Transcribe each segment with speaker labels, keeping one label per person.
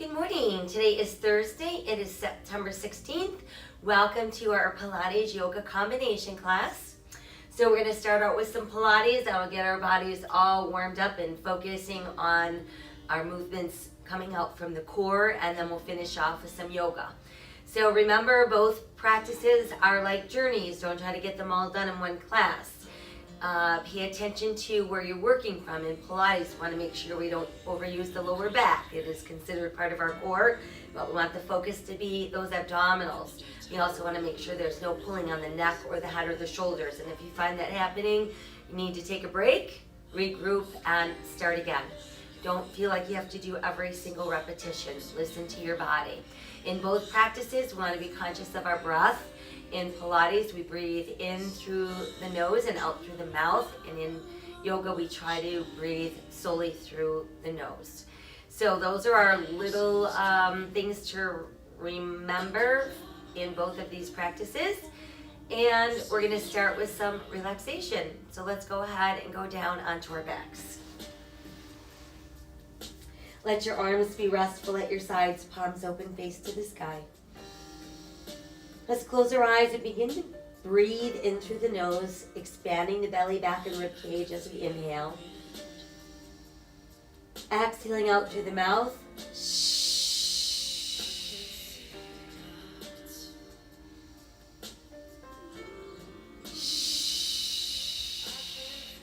Speaker 1: Good morning. Today is Thursday. It is September 16th. Welcome to our Pilates yoga combination class. So we're going to start out with some Pilates. That'll get our bodies all warmed up and focusing on our movements coming out from the core, and then we'll finish off with some yoga. So remember, both practices are like journeys. Don't try to get them all done in one class. Pay attention to where you're working from. In Pilates, we want to make sure we don't overuse the lower back. It is considered part of our core, but we want the focus to be those abdominals. We also want to make sure there's no pulling on the neck or the head or the shoulders. And if you find that happening, you need to take a break, regroup, and start again. Don't feel like you have to do every single repetition. Listen to your body. In both practices, we want to be conscious of our breath. In Pilates, we breathe in through the nose and out through the mouth. And in yoga, we try to breathe solely through the nose. So those are our little things to remember in both of these practices. And we're going to start with some relaxation. So let's go ahead and go down onto our backs. Let your arms be restful at your sides, palms open, face to the sky. Let's close our eyes and begin to breathe in through the nose, expanding the belly, back, and rib cage as we inhale. Exhaling out through the mouth.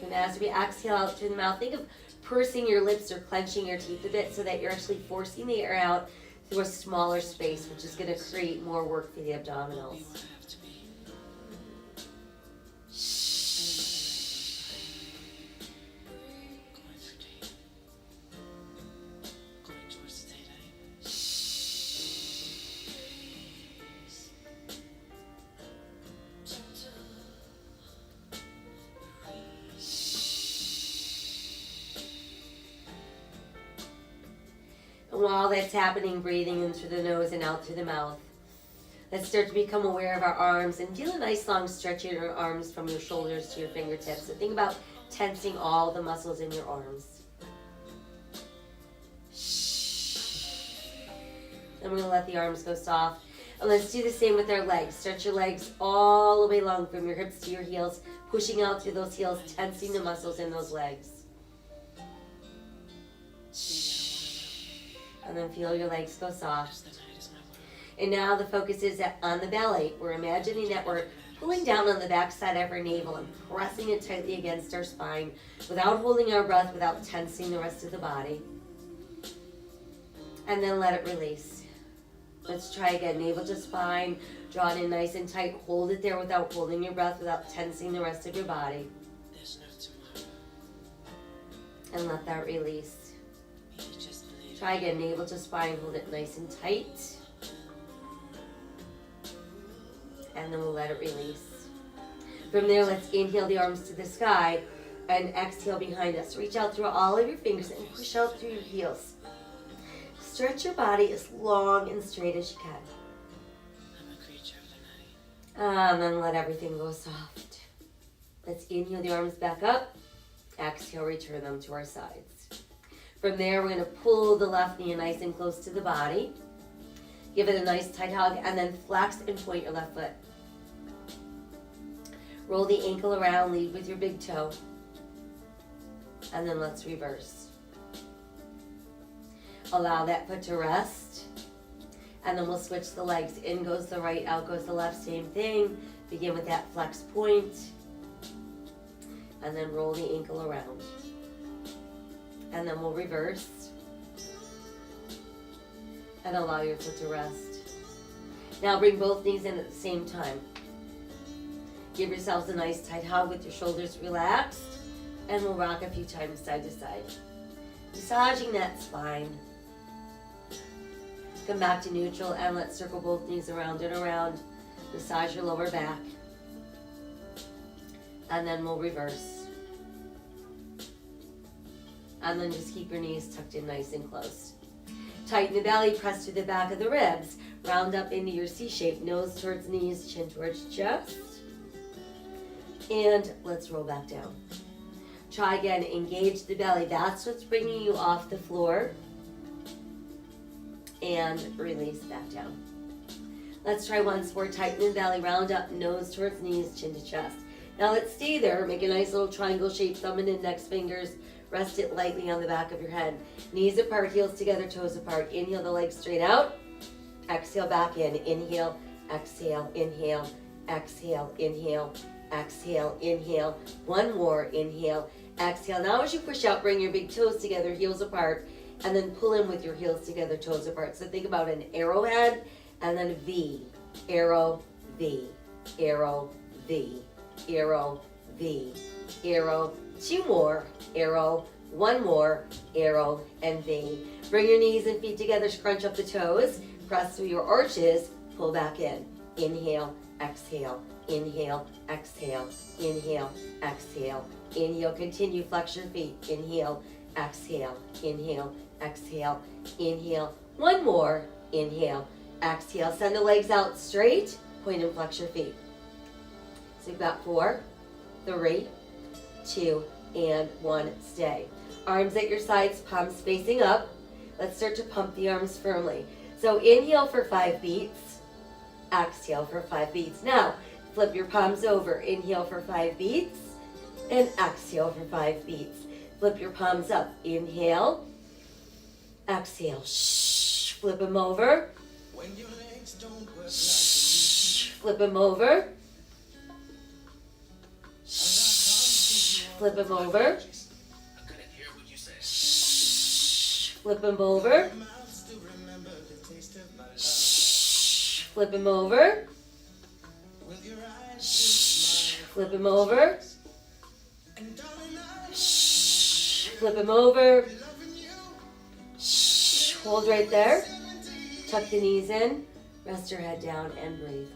Speaker 1: And as we exhale out through the mouth, think of pursing your lips or clenching your teeth a bit so that you're actually forcing the air out through a smaller space, which is going to create more work for the abdominals. While that's happening, breathing in through the nose and out through the mouth, let's start to become aware of our arms and feel a nice long stretch in your arms from your shoulders to your fingertips. So think about tensing all the muscles in your arms. And we're going to let the arms go soft. And let's do the same with our legs. Stretch your legs all the way long from your hips to your heels, pushing out through those heels, tensing the muscles in those legs. And then feel your legs go soft. And now the focus is on the belly. We're imagining that we're pulling down on the back side of our navel and pressing it tightly against our spine without holding our breath, without tensing the rest of the body. And then let it release. Let's try again. Navel to spine, draw it in nice and tight. Hold it there without holding your breath, without tensing the rest of your body. And let that release. Try again, navel to spine, hold it nice and tight. And then we'll let it release. From there, let's inhale the arms to the sky and exhale behind us. Reach out through all of your fingers and push out through your heels. Stretch your body as long and straight as you can. And then let everything go soft. Let's inhale the arms back up. Exhale, return them to our sides. From there, we're going to pull the left knee nice and close to the body. Give it a nice tight hug, and then flex and point your left foot. Roll the ankle around, lead with your big toe. And then let's reverse. Allow that foot to rest. And then we'll switch the legs. In goes the right, out goes the left, same thing. Begin with that flex point. And then roll the ankle around. And then we'll reverse and allow your foot to rest. Now bring both knees in at the same time. Give yourselves a nice tight hug with your shoulders relaxed, and we'll rock a few times side to side. Massaging that spine. Come back to neutral and let's circle both knees around and around. Massage your lower back. And then we'll reverse. And then just keep your knees tucked in nice and close. Tighten the belly, press to the back of the ribs. Round up into your C shape, nose towards knees, chin towards chest. And let's roll back down. Try again, engage the belly. That's what's bringing you off the floor. and release back down. Let's try once more. Tighten the belly, round up, nose towards knees, chin to chest. Now let's stay there. Make a nice little triangle shape, thumb and index fingers. Rest it lightly on the back of your head. Knees apart, heels together, toes apart. Inhale the legs straight out. Exhale back in. Inhale, exhale, inhale, exhale, inhale, exhale, inhale. One more. Inhale, exhale. Now as you push out, bring your big toes together, heels apart, and then pull in with your heels together, toes apart. So think about an arrowhead and then a V. Arrow, V. Arrow, V. Arrow, V. Arrow. Two more. Arrow. One more. Arrow and V. Bring your knees and feet together. Scrunch up the toes. Press through your arches. Pull back in. Inhale. Exhale. Inhale. Exhale. Inhale. Exhale. Inhale. Continue. Flex your feet. Inhale. Exhale. Inhale. Exhale. Inhale. One more. Inhale. Exhale. Send the legs out straight. Point and flex your feet. So you've got 4, 3, 2, and 1. Stay. Arms at your sides, palms facing up. Let's start to pump the arms firmly. So inhale for 5 beats. Exhale for 5 beats. Now, flip your palms over. Inhale for 5 beats. And exhale for 5 beats. Flip your palms up. Inhale. Exhale. Shh. Flip them over. Shh. Flip them over. Flip them over. Shh. Flip them over. Shh. Flip them over. Shh. Flip them over. Shh. Flip them over. Shh. Hold right there. Tuck the knees in. Rest your head down and breathe.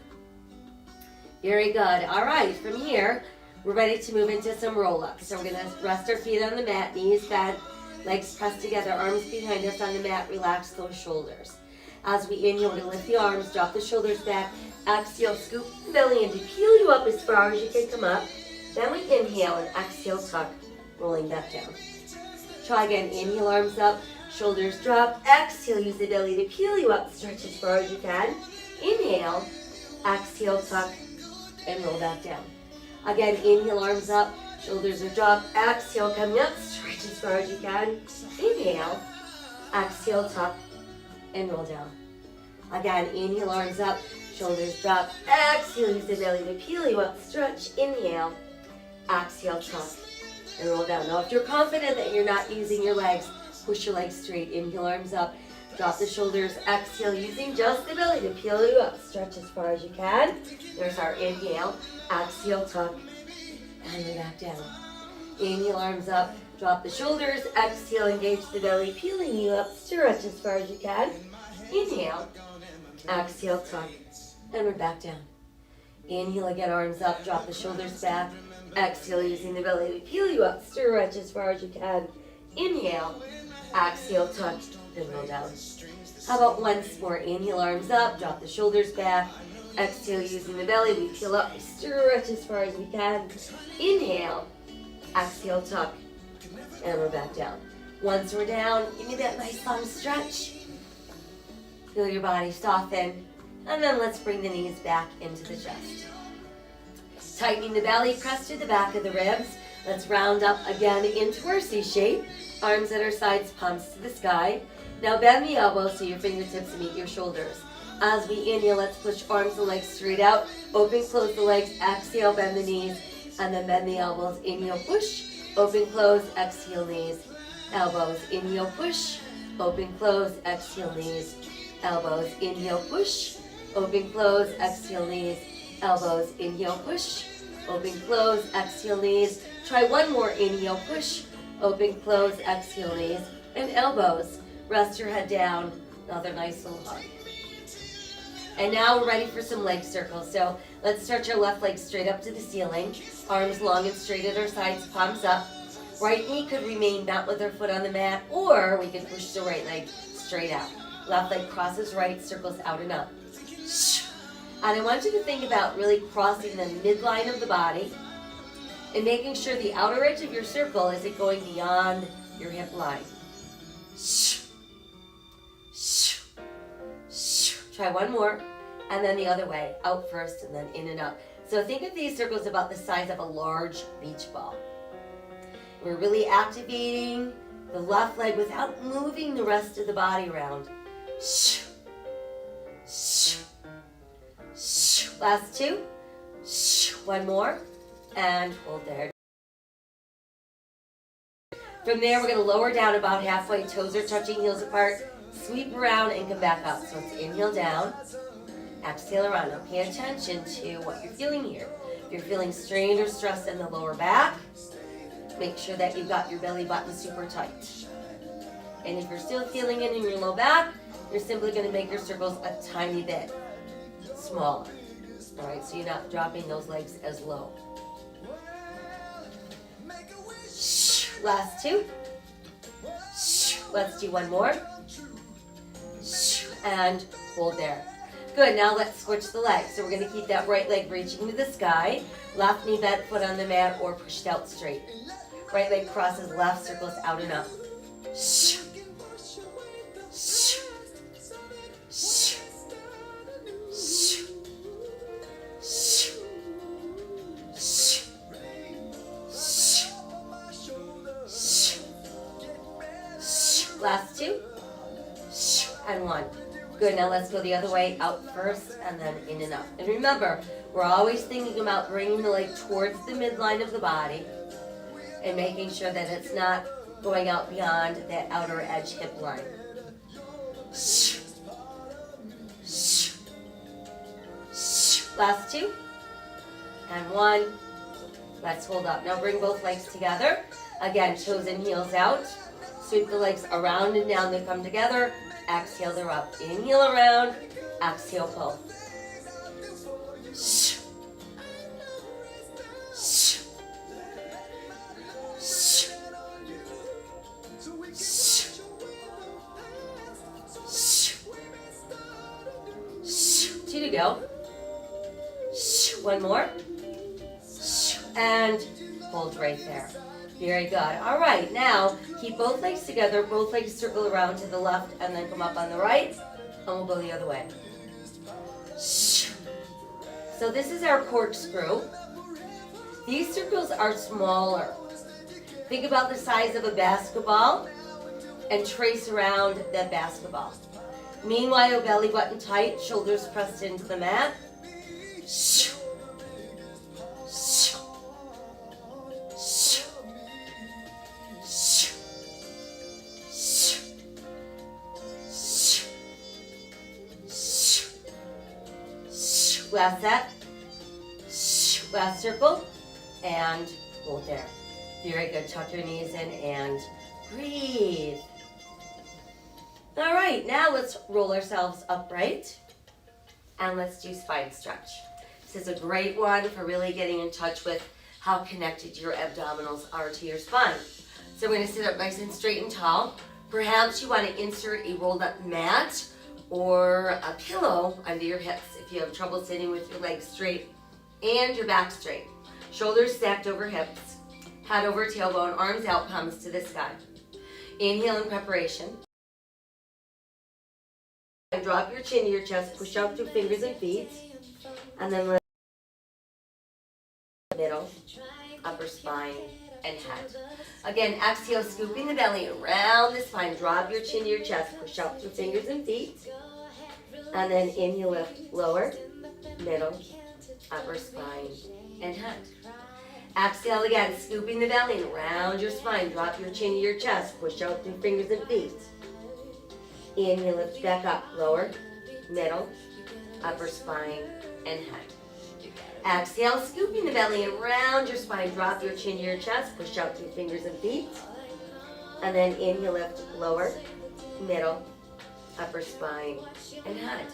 Speaker 1: Very good. All right, from here, we're ready to move into some roll-ups. So we're going to rest our feet on the mat, knees bent, legs pressed together, arms behind us on the mat. Relax those shoulders. As we inhale, we're going to lift the arms, drop the shoulders back. Exhale, scoop the belly in to peel you up as far as you can come up. Then we inhale and exhale, tuck, rolling back down. Try again. Inhale, arms up, shoulders drop. Exhale, use the belly to peel you up. Stretch as far as you can. Inhale, exhale, tuck, and roll back down. Again, inhale, arms up, shoulders are dropped. Exhale, coming up, stretch as far as you can. Inhale, exhale, tuck, and roll down. Again, inhale, arms up, shoulders drop. Exhale, use the belly to peel you up. Stretch, inhale, exhale, tuck, and roll down. Now, if you're confident that you're not using your legs, push your legs straight. Inhale, arms up, drop the shoulders. Exhale, using just the belly to peel you up. Stretch as far as you can. There's our inhale. Exhale, tuck, and we're back down. Inhale, arms up, drop the shoulders. Exhale, engage the belly, peeling you up. Stretch as far as you can. Inhale, exhale, tuck, and we're back down. Inhale again, arms up, drop the shoulders back. Exhale, using the belly to peel you up. Stretch as far as you can. Inhale, exhale, tuck, and roll down. How about once more? Inhale, arms up, drop the shoulders back. Exhale, using the belly, we peel up, we stretch as far as we can. Inhale, exhale, tuck, and we're back down. Once we're down, give me that nice long stretch. Feel your body soften, and then let's bring the knees back into the chest. Tightening the belly, press to the back of the ribs. Let's round up again into our C shape. Arms at our sides, palms to the sky. Now bend the elbows so your fingertips meet your shoulders. As we inhale, let's push arms and legs straight out. Open, close the legs. Exhale, bend the knees. And then bend the elbows. Inhale, push. Open, close. Exhale, knees. Elbows. Inhale, push. Open, close. Exhale, knees. Elbows. Inhale, push. Open, close. Exhale, knees. Elbows. Inhale, push. Open, close. Exhale, knees. Try one more. Inhale, push. Open, close. Exhale, knees. And elbows. Rest your head down. Another nice little hug. And now we're ready for some leg circles. So let's stretch our left leg straight up to the ceiling. Arms long and straight at our sides, palms up. Right knee could remain bent with our foot on the mat, or we can push the right leg straight out. Left leg crosses right, circles out and up. And I want you to think about really crossing the midline of the body and making sure the outer edge of your circle isn't going beyond your hip line. Try one more, and then the other way, out first and then in and up. So think of these circles about the size of a large beach ball. We're really activating the left leg without moving the rest of the body around. Last two. One more, and hold there. From there, we're going to lower down about halfway, toes are touching, heels apart, sweep around and come back up. So it's inhale down, exhale around. Now pay attention to what you're feeling here. If you're feeling strained or stressed in the lower back, make sure that you've got your belly button super tight. And if you're still feeling it in your low back, you're simply going to make your circles a tiny bit smaller. All right, so you're not dropping those legs as low. Last two. Let's do one more. And hold there. Good, now let's switch the legs. So we're going to keep that right leg reaching to the sky. Left knee bent, foot on the mat, or pushed out straight. Right leg crosses left, circles out and up. Last two, and one. Good, now let's go the other way, out first, and then in and up. And remember, we're always thinking about bringing the leg towards the midline of the body and making sure that it's not going out beyond that outer edge hip line. Last two, and one. Let's hold up. Now bring both legs together. Again, toes and heels out. Sweep the legs around and down, they come together. Exhale, they're up. Inhale around, exhale, pull. Two to go. One more. And hold right there. Very good. All right, now keep both legs together, both legs circle around to the left and then come up on the right, and we'll go the other way. So this is our corkscrew. These circles are smaller. Think about the size of a basketball and trace around that basketball. Meanwhile, belly button tight, shoulders pressed into the mat. Last set, last circle, and hold there. Very good, tuck your knees in and breathe. All right, now let's roll ourselves upright and let's do spine stretch. This is a great one for really getting in touch with how connected your abdominals are to your spine. So we're gonna sit up nice and straight and tall. Perhaps you wanna insert a rolled up mat or a pillow under your hips if you have trouble sitting with your legs straight and your back straight. Shoulders stacked over hips, head over tailbone, arms out, palms to the sky. Inhale in preparation. And drop your chin to your chest, push out through fingers and feet, and then lift middle, upper spine, and head. Again, exhale, scooping the belly around the spine. Drop your chin to your chest, push out through fingers and feet. And then inhale, lift, lower, middle, upper spine, and head. Exhale again, scooping the belly around your spine. Drop your chin to your chest, push out through fingers and feet. Inhale, lift back up, lower, middle, upper spine, and head. Exhale, scooping the belly around your spine. Drop your chin to your chest, push out through fingers and feet. And then inhale, lift, lower, middle, upper spine, and head.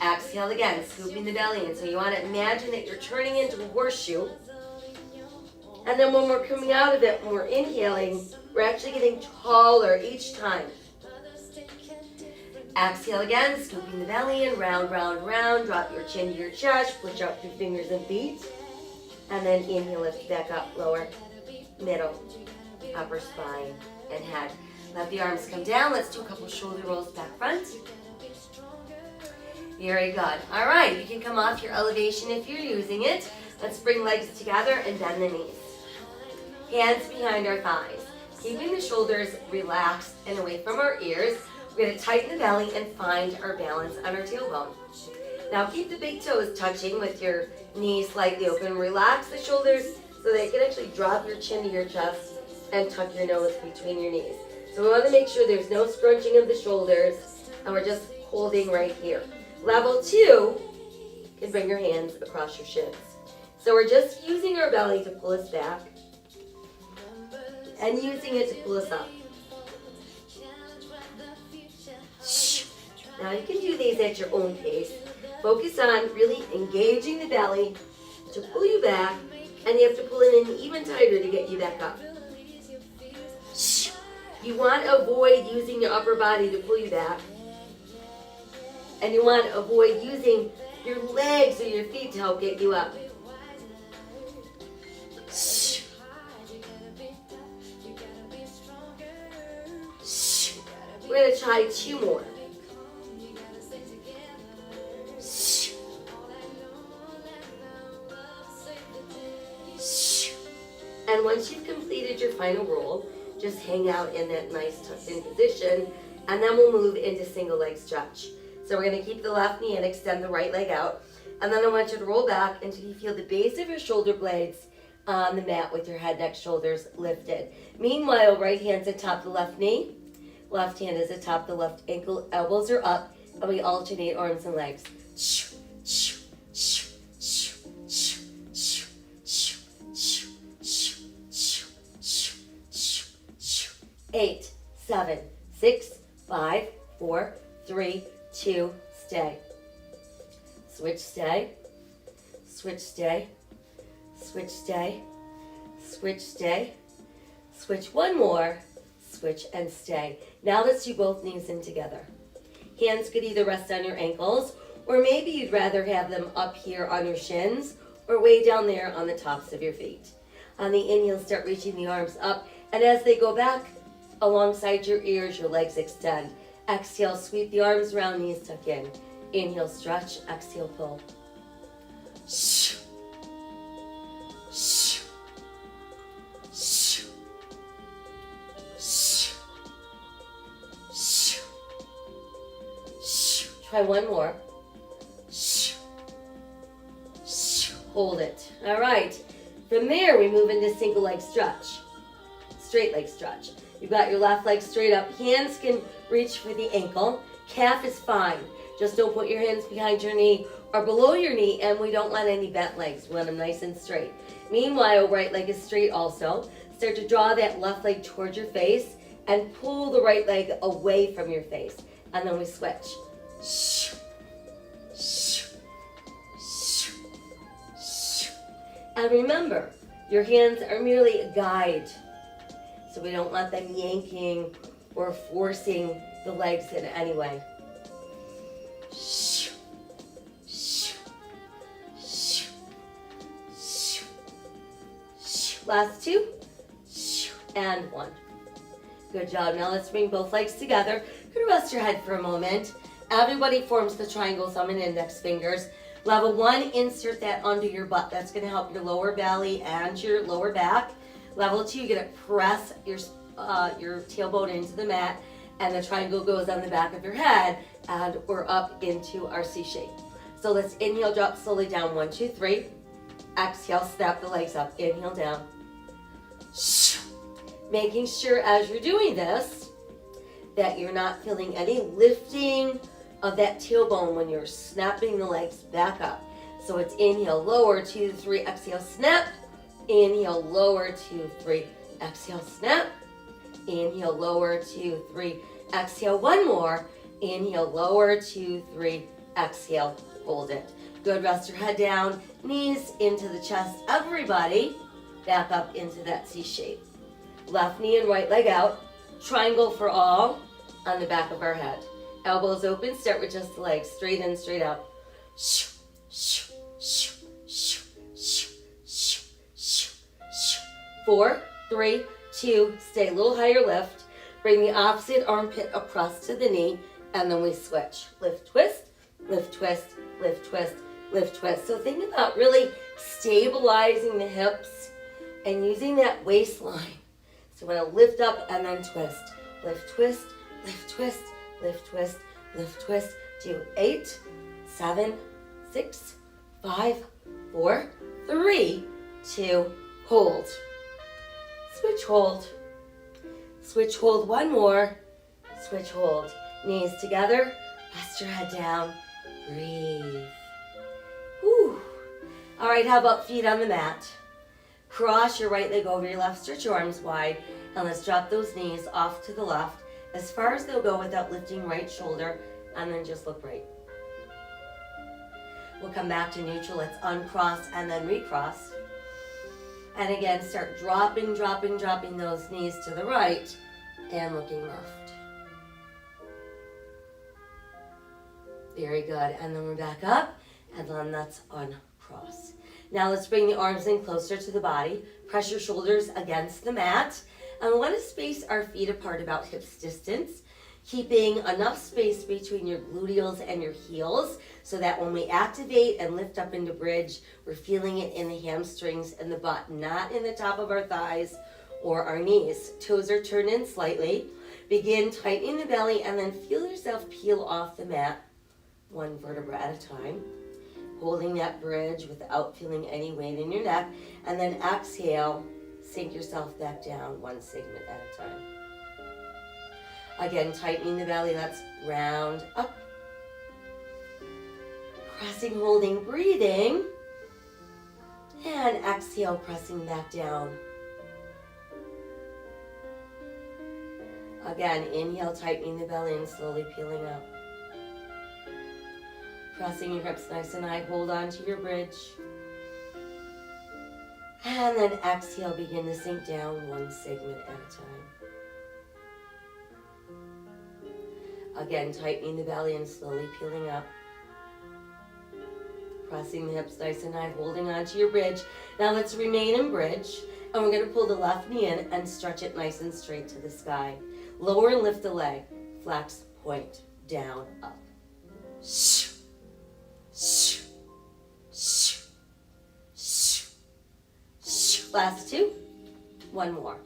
Speaker 1: Exhale again, scooping the belly in. So you want to imagine that you're turning into a horseshoe. And then when we're coming out of it, when we're inhaling, we're actually getting taller each time. Exhale again, scooping the belly in, round, round, round. Drop your chin to your chest, push out through fingers and feet. And then inhale, lift back up, lower, middle, upper spine, and head. Let the arms come down. Let's do a couple shoulder rolls back front. Very good. All right, you can come off your elevation if you're using it. Let's bring legs together and bend the knees. Hands behind our thighs. Keeping the shoulders relaxed and away from our ears. We're going to tighten the belly and find our balance on our tailbone. Now keep the big toes touching with your knees slightly open. Relax the shoulders so that you can actually drop your chin to your chest and tuck your nose between your knees. So we want to make sure there's no scrunching of the shoulders and we're just holding right here. Level 2, you can bring your hands across your shins. So we're just using our belly to pull us back and using it to pull us up. Now you can do these at your own pace. Focus on really engaging the belly to pull you back, and you have to pull it in even tighter to get you back up. You want to avoid using your upper body to pull you back. And you want to avoid using your legs or your feet to help get you up. We're going to try 2 more. And once you've completed your final roll, just hang out in that nice tucked in position, and then we'll move into single leg stretch. So we're going to keep the left knee and extend the right leg out. And then I want you to roll back until you feel the base of your shoulder blades on the mat with your head, neck, shoulders lifted. Meanwhile, right hand's atop the left knee. Left hand is atop the left ankle. Elbows are up. And we alternate arms and legs. 8, 7, 6, 5, 4, 3, 2, stay. Switch, stay. Switch, stay. Switch, stay. Switch, stay. Switch one more. Switch and stay. Now let's do both knees in together. Hands could either rest on your ankles, or maybe you'd rather have them up here on your shins, or way down there on the tops of your feet. On the inhale, start reaching the arms up, and as they go back, alongside your ears, your legs extend. Exhale, sweep the arms around, knees tuck in. Inhale, stretch. Exhale, pull. Try one more. Hold it. All right. From there, we move into single leg stretch. Straight leg stretch. You've got your left leg straight up. Hands can reach for the ankle. Calf is fine. Just don't put your hands behind your knee or below your knee, and we don't want any bent legs. We want them nice and straight. Meanwhile, right leg is straight also. Start to draw that left leg towards your face and pull the right leg away from your face. And then we switch. And remember, your hands are merely a guide. So we don't want them yanking or forcing the legs in any way. Last 2. And 1. Good job. Now let's bring both legs together. You're gonna rest your head for a moment. Everybody forms the triangle, thumb and index fingers. Level 1, insert that under your butt. That's gonna help your lower belly and your lower back. Level 2, you're gonna press your tailbone into the mat, and the triangle goes on the back of your head, and we're up into our C shape. So let's inhale, drop slowly down. 1, 2, 3. Exhale, snap the legs up. Inhale, down. Making sure as you're doing this that you're not feeling any lifting of that tailbone when you're snapping the legs back up. So it's inhale, lower, 2, 3, exhale, snap. Inhale, lower, 2, 3, exhale, snap. Inhale, lower, 2, 3, exhale, one more. Inhale, lower, 2, 3, exhale, hold it. Good, rest your head down, knees into the chest, everybody. Back up into that C shape. Left knee and right leg out. Triangle for all on the back of our head. Elbows open, start with just the legs. Straight in, straight out. 4, 3, 2, stay a little higher lift. Bring the opposite armpit across to the knee, and then we switch. Lift, twist, lift, twist, lift, twist, lift, twist. So think about really stabilizing the hips and using that waistline. So we're gonna lift up and then twist. Lift, twist, lift, twist, lift, twist, lift, twist. Do 8, 7, 6, 5, 4, 3, 2, hold. Switch, hold. Switch, hold, one more. Switch, hold. Knees together, rest your head down, breathe. Whew. All right, how about feet on the mat? Cross your right leg over your left, stretch your arms wide, and let's drop those knees off to the left as far as they'll go without lifting right shoulder, and then just look right. We'll come back to neutral. Let's uncross and then recross. And again, start dropping those knees to the right and looking left. Very good. And then we're back up, and then let's uncross. Now let's bring the arms in closer to the body. Press your shoulders against the mat. And we want to space our feet apart about hips distance, keeping enough space between your gluteals and your heels so that when we activate and lift up into bridge, we're feeling it in the hamstrings and the butt, not in the top of our thighs or our knees. Toes are turned in slightly. Begin tightening the belly and then feel yourself peel off the mat one vertebra at a time, holding that bridge without feeling any weight in your neck, and then exhale, sink yourself back down one segment at a time. Again, tightening the belly, let's round up. Pressing, holding, breathing, and exhale, pressing back down. Again, inhale, tightening the belly and slowly peeling up. Pressing your hips nice and high, hold on to your bridge. And then exhale, begin to sink down one segment at a time. Again, tightening the belly and slowly peeling up. Pressing the hips nice and high, holding on to your bridge. Now let's remain in bridge, and we're going to pull the left knee in and stretch it nice and straight to the sky. Lower and lift the leg. Flex, point, down, up. Last two. One more.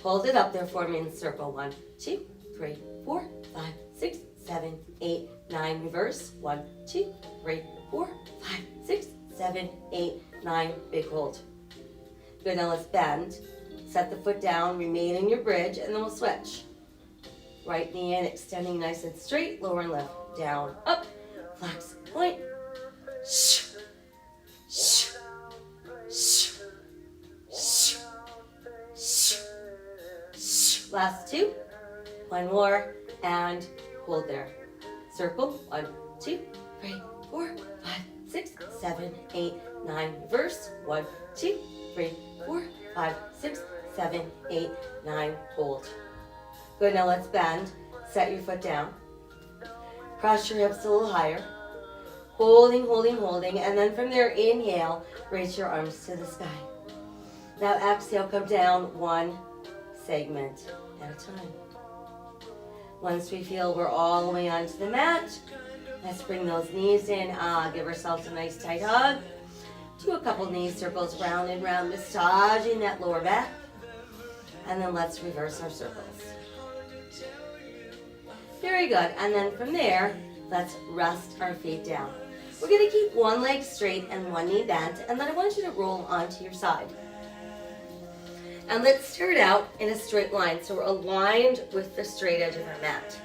Speaker 1: Hold it up there for me in circle. 1, 2, 3, 4, 5, 6, 7, 8, 9. Reverse. 1, 2, 3, 4, 5, 6, 7, 8, 9. Big hold. Good, now let's bend. Set the foot down, remain in your bridge, and then we'll switch. Right knee in, extending nice and straight. Lower and lift. Down, up. Flex, point. Last two. One more, and hold there. Circle. 1, 2, 3, 4, 5, 6, 7, 8, 9. Reverse. 1, 2, 3, 4, 5, 6, 7, 8, 9. Hold. Good, now let's bend. Set your foot down. Cross your hips a little higher. Holding, holding, holding. And then from there, inhale, raise your arms to the sky. Now exhale, come down one segment at a time. Once we feel we're all the way onto the mat, let's bring those knees in. Give ourselves a nice tight hug. Do a couple knee circles round and round, massaging that lower back. And then let's reverse our circles. Very good. And then from there, let's rest our feet down. We're going to keep one leg straight and one knee bent, and then I want you to roll onto your side. And let's start out in a straight line, so we're aligned with the straight edge of our mat.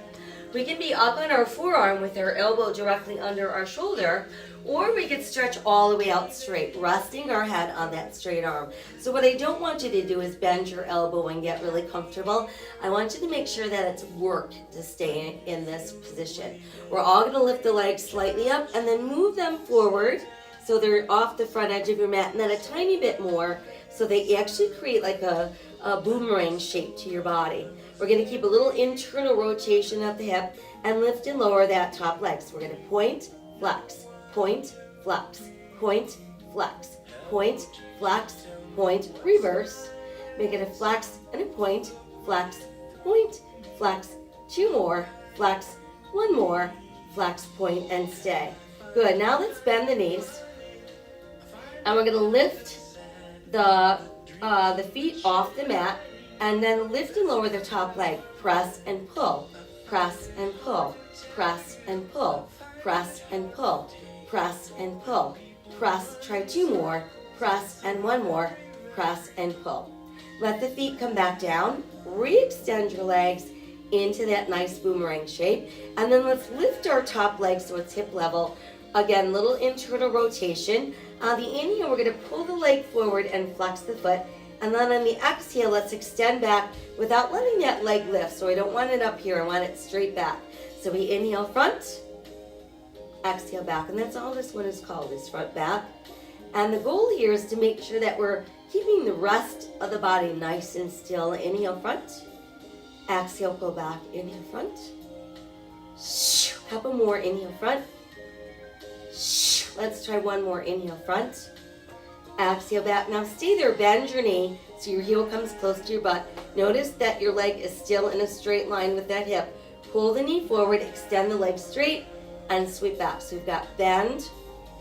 Speaker 1: We can be up on our forearm with our elbow directly under our shoulder, or we could stretch all the way out straight, resting our head on that straight arm. So what I don't want you to do is bend your elbow and get really comfortable. I want you to make sure that it's work to stay in this position. We're all going to lift the legs slightly up and then move them forward so they're off the front edge of your mat, and then a tiny bit more so they actually create like a boomerang shape to your body. We're going to keep a little internal rotation of the hip and lift and lower that top leg. So we're going to point, flex, point, flex, point, flex, point, flex, point, reverse. Make it a flex and a point, flex, point, flex, two more, flex, one more, flex, point, and stay. Good, now let's bend the knees. And we're gonna lift the feet off the mat, and then lift and lower the top leg. Press and pull, press and pull, press and pull, press and pull, press and pull, press, try 2 more, press and 1 more, press and pull. Let the feet come back down, re-extend your legs into that nice boomerang shape, and then let's lift our top leg so it's hip level. Again, little internal rotation. On the inhale, we're gonna pull the leg forward and flex the foot, and then on the exhale, let's extend back without letting that leg lift. So I don't want it up here, I want it straight back. So we inhale front, exhale back, and that's all this one is called, is front back. And the goal here is to make sure that we're keeping the rest of the body nice and still. Inhale front, exhale, go back, inhale front. Couple more, inhale front. Let's try 1 more, inhale front. Exhale back. Now stay there, bend your knee so your heel comes close to your butt. Notice that your leg is still in a straight line with that hip. Pull the knee forward, extend the leg straight, and sweep back. So we've got bend,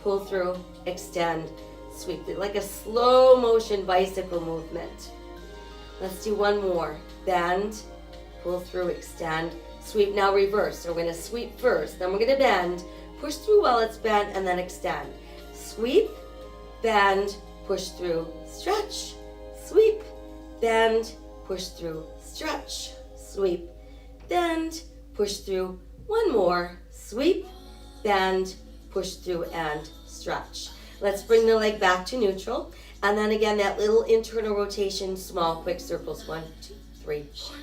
Speaker 1: pull through, extend, sweep. Like a slow motion bicycle movement. Let's do 1 more. Bend, pull through, extend, sweep. Now reverse. So we're going to sweep first, then we're going to bend, push through while it's bent, and then extend. Sweep, bend, push through, stretch. Sweep, bend, push through, stretch. Sweep, bend, push through. 1 more. Sweep, bend, push through, and stretch. Let's bring the leg back to neutral. And then again, that little internal rotation, small, quick circles. 1, 2, 3, 4,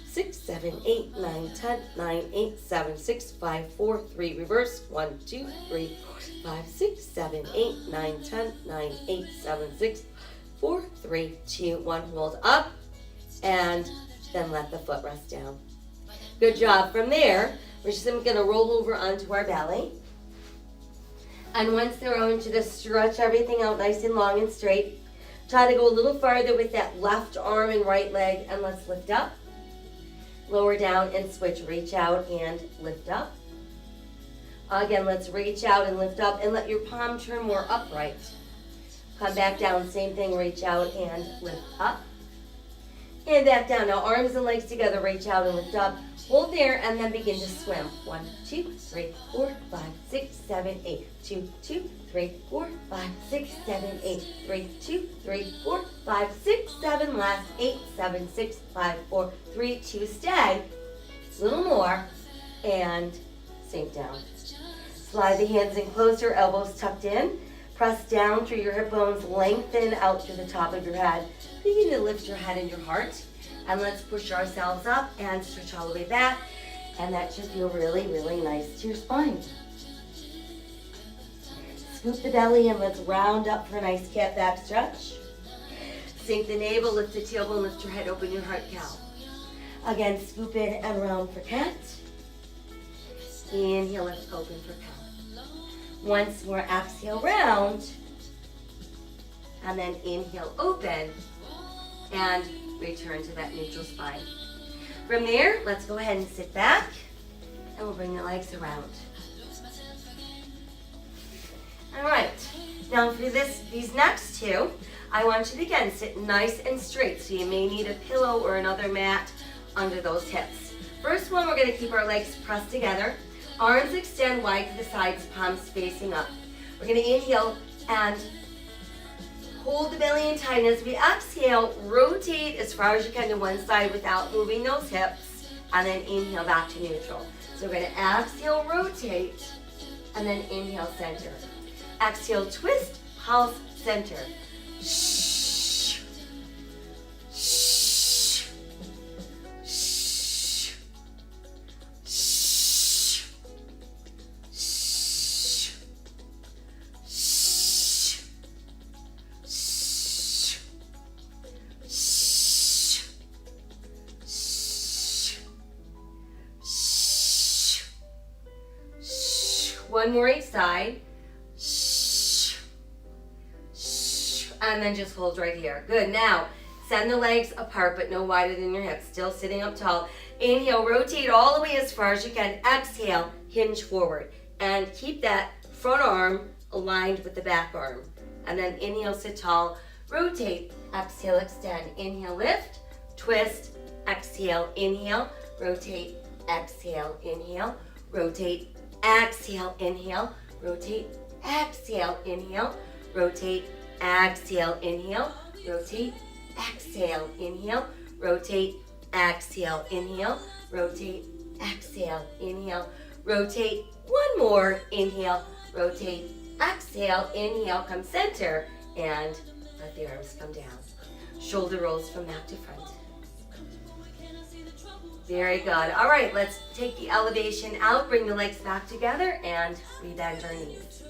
Speaker 1: 6, 7, 8, 9, 10, 9, 8, 7, 6, 5, 4, 3, reverse. 1, 2, 3, 4, 5, 6, 7, 8, 9, 10, 9, 8, 7, 6, 4, 3, 2, 1. Hold up, and then let the foot rest down. Good job. From there, we're just going to roll over onto our belly. And once they're on, to just stretch everything out nice and long and straight. Try to go a little farther with that left arm and right leg, and let's lift up. Lower down and switch. Reach out and lift up. Again, let's reach out and lift up, and let your palm turn more upright. Come back down, same thing, reach out and lift up. And back down. Now arms and legs together, reach out and lift up. Hold there and then begin to swim. 1, 2, 3, 4, 5, 6, 7, 8. 2, 2, 3, 4, 5, 6, 7, 8. 3, 2, 3, 4, 5, 6, 7. Last 8, 7, 6, 5, 4, 3, 2. Stay. A little more. And sink down. Slide the hands in closer, elbows tucked in. Press down through your hip bones, lengthen out to the top of your head. Begin to lift your head and your heart. And let's push ourselves up and stretch all the way back. And that should feel really, really nice to your spine. Scoop the belly and let's round up for a nice cat back stretch. Sink the navel, lift the tailbone, lift your head, open your heart, cow. Again, scoop in and round for cat. Inhale, lift, open for cow. Once more, exhale, round. And then inhale, open. And return to that neutral spine. From there, let's go ahead and sit back. And we'll bring the legs around. All right. Now for these next 2, I want you to again sit nice and straight. So you may need a pillow or another mat under those hips. First one, we're going to keep our legs pressed together. Arms extend wide to the sides, palms facing up. We're going to inhale and hold the belly in tight. As we exhale, rotate as far as you can to one side without moving those hips. And then inhale back to neutral. So we're going to exhale, rotate, and then inhale, center. Exhale, twist, pulse, center. Shh. Shh. Shh. Shh. Shh. Shh. Shh. Shh. Shh. Shh. One more each side. And then just hold right here. Good. Now, send the legs apart, but no wider than your hips. Still sitting up tall. Inhale, rotate all the way as far as you can. Exhale, hinge forward. And keep that front arm aligned with the back arm. And then inhale, sit tall, rotate, exhale, extend. Inhale, lift, twist, exhale, inhale, rotate, exhale, inhale, rotate, exhale, inhale, rotate, exhale, inhale, rotate, exhale, inhale, rotate, exhale, inhale, rotate, exhale, inhale, rotate, exhale, inhale, rotate, one more, inhale, rotate, exhale, inhale, come center, and let the arms come down. Shoulder rolls from back to front. Very good. All right, let's take the elevation out, bring the legs back together, and rebend our knees.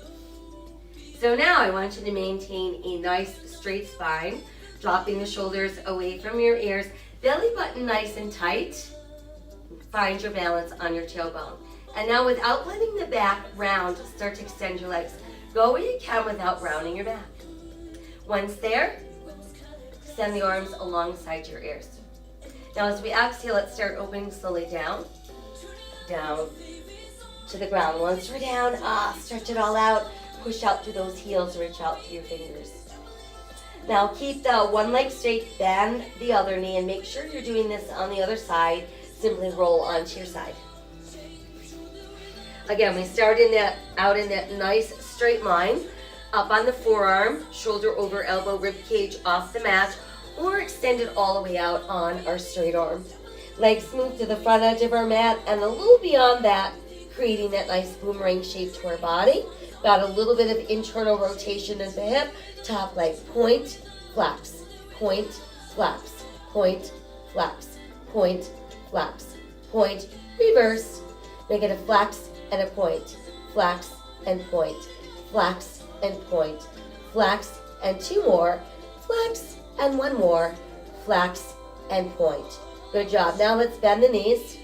Speaker 1: So now I want you to maintain a nice straight spine, dropping the shoulders away from your ears, belly button nice and tight. Find your balance on your tailbone. And now without letting the back round, start to extend your legs. Go where you can without rounding your back. Once there, extend the arms alongside your ears. Now as we exhale, let's start opening slowly down, down to the ground. Once we're down, stretch it all out, push out through those heels, reach out to your fingers. Now keep the one leg straight, bend the other knee, and make sure you're doing this on the other side. Simply roll onto your side. Again, we start out in that nice straight line, up on the forearm, shoulder over elbow, rib cage off the mat, or extend it all the way out on our straight arm. Legs move to the front edge of our mat and a little beyond that, creating that nice boomerang shape to our body. Got a little bit of internal rotation at the hip. Top leg, point, flaps, point, flaps, point, flaps, point, flaps, point, reverse. Make it a flaps and a point, flaps and point, flaps and point, flaps and two more, flaps and one more, flaps and point. Good job. Now let's bend the knees.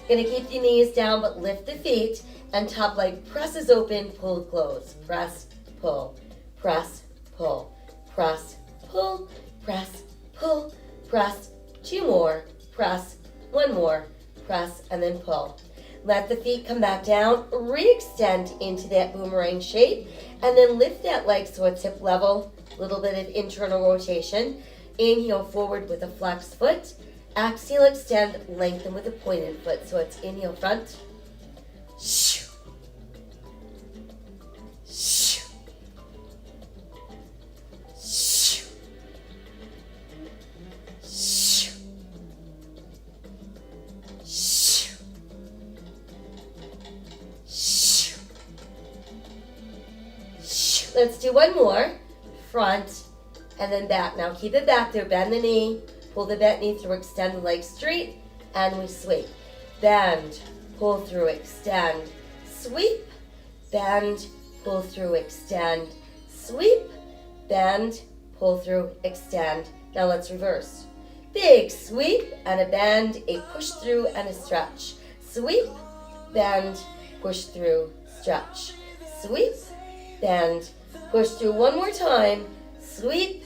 Speaker 1: Gonna keep the knees down but lift the feet, and top leg presses open, pull, close, press, pull, press, pull, press, pull, press, pull, press, two more, press, one more, press, and then pull. Let the feet come back down, re-extend into that boomerang shape, and then lift that leg so it's hip level, a little bit of internal rotation. Inhale forward with a flexed foot. Exhale, extend, lengthen with a pointed foot. So it's inhale front. Shoo. Shoo. Shoo. Shoo. Shoo. Shoo. Shoo. Let's do one more. Front and then back. Now keep it back there. Bend the knee. Pull the bent knee through, extend the leg straight, and we sweep. Bend, pull through, extend, sweep, bend, pull through, extend, sweep, bend, pull through, extend. Now let's reverse. Big sweep and a bend, a push through and a stretch. Sweep, bend, push through, stretch. Sweep, bend, push through one more time. Sweep,